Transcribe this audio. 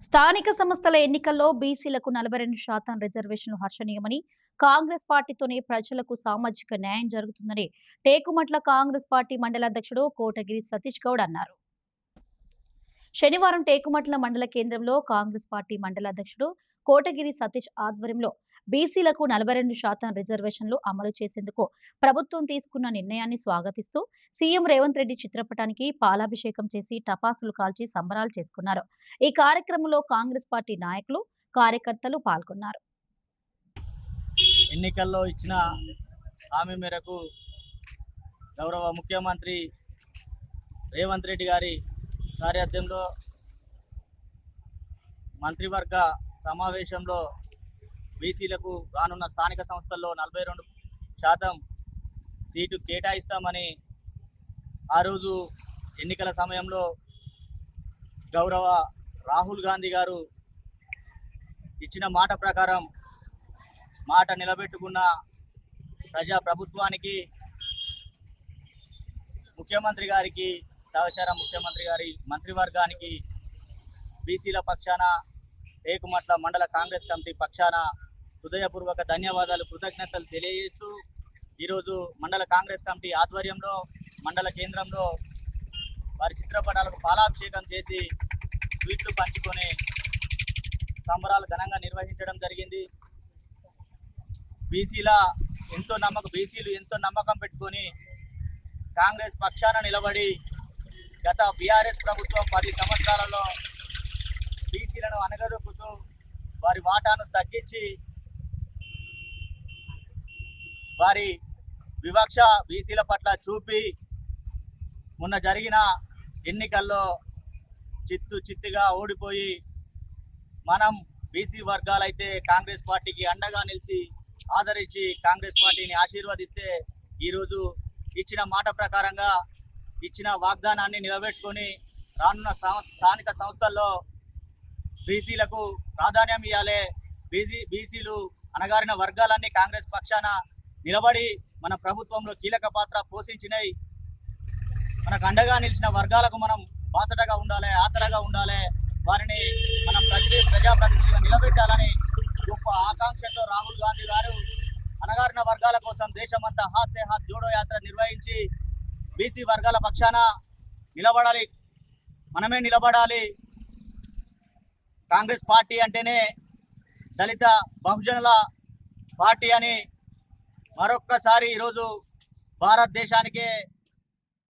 స్థానిక సంస్థల ఎన్నికల్లో బీసీలకు 42% రిజర్వేషన్లు హర్షణీయమని, కాంగ్రెస్ పార్టీతోనే ప్రజలకు సామాజిక న్యాయం జరుగుతుందని టేకుమట్ల కాంగ్రెస్ పార్టీ మండల అధ్యక్షుడు కోటగిరి సతీష్ గౌడ్ అన్నారు. శనివారం టేకుమట్ల మండల కేంద్రంలో కాంగ్రెస్ పార్టీ మండల అధ్యక్షుడు కోటగిరి సతీష్ ఆధ్వర్యంలో బీసీలకు 42% రిజర్వేషన్లు అమలు చేసేందుకు ప్రభుత్వం తీసుకున్న నిర్ణయాన్ని స్వాగతిస్తూ సీఎం రేవంత్ రెడ్డి చిత్రపటానికి పాలాభిషేకం చేసి టపాసులు కాల్చి సంబరాలు చేసుకున్నారు. ఈ కార్యక్రమంలో కాంగ్రెస్ పార్టీ నాయకులు, కార్యకర్తలు పాల్గొన్నారు. ఎన్నికల్లో ఇచ్చిన హామీ మేరకు గౌరవ ముఖ్యమంత్రి రేవంత్ రెడ్డి గారి సారథ్యంలో మంత్రివర్గ సమావేశంలో బీసీలకు రానున్న స్థానిక సంస్థల్లో 42% సీటు కేటాయిస్తామని ఆ రోజు ఎన్నికల సమయంలో గౌరవ రాహుల్ గాంధీ గారు ఇచ్చిన మాట ప్రకారం మాట నిలబెట్టుకున్న ప్రజాప్రభుత్వానికి, ముఖ్యమంత్రి గారికి, సహచర ముఖ్యమంత్రి గారి మంత్రివర్గానికి బీసీల పక్షాన, టేకుమట్ల మండల కాంగ్రెస్ కమిటీ పక్షాన హృదయపూర్వక ధన్యవాదాలు, కృతజ్ఞతలు తెలియజేస్తూ ఈరోజు మండల కాంగ్రెస్ కమిటీ ఆధ్వర్యంలో మండల కేంద్రంలో వారి చిత్రపటాలకు పాలాభిషేకం చేసి స్వీట్లు పంచుకొని సంబరాలు ఘనంగా నిర్వహించడం జరిగింది. బీసీలు ఎంతో నమ్మకం పెట్టుకొని కాంగ్రెస్ పక్షాన నిలబడి గత బీఆర్ఎస్ ప్రభుత్వం 10 సంవత్సరాలలో బీసీలను అనగదొక్కుతూ వారి వాటాను తగ్గించి వారి వివక్ష బీసీల పట్ల చూపి మొన్న జరిగిన ఎన్నికల్లో చిత్తుగా ఓడిపోయి మనం బీసీ వర్గాలైతే కాంగ్రెస్ పార్టీకి అండగా నిలిచి ఆదరించి కాంగ్రెస్ పార్టీని ఆశీర్వదిస్తే ఈరోజు ఇచ్చిన మాట ప్రకారంగా ఇచ్చిన వాగ్దానాన్ని నిలబెట్టుకొని రానున్న స్థానిక సంస్థల్లో బీసీలకు ప్రాధాన్యం ఇవ్వాలి. బీసీలు అణగారిన వర్గాలన్నీ కాంగ్రెస్ పక్షాన నిలబడి మన ప్రభుత్వంలో కీలక పాత్ర పోషించినాయి. మనకు అండగా నిలిచిన వర్గాలకు మనం బాసటగా ఉండాలి, ఆసరాగా ఉండాలి. వారిని మనం ప్రజాప్రతినిధిగా నిలబెట్టాలని గొప్ప ఆకాంక్షతో రాహుల్ గాంధీ గారు అణగారిన వర్గాల కోసం దేశమంతా హాత్ సే హాత్ జోడో యాత్ర నిర్వహించి బీసీ వర్గాల పక్షాన నిలబడాలి, మనమే నిలబడాలి. కాంగ్రెస్ పార్టీ అంటేనే దళిత బహుజనుల పార్టీ అని మరొక్కసారి ఈరోజు భారతదేశానికే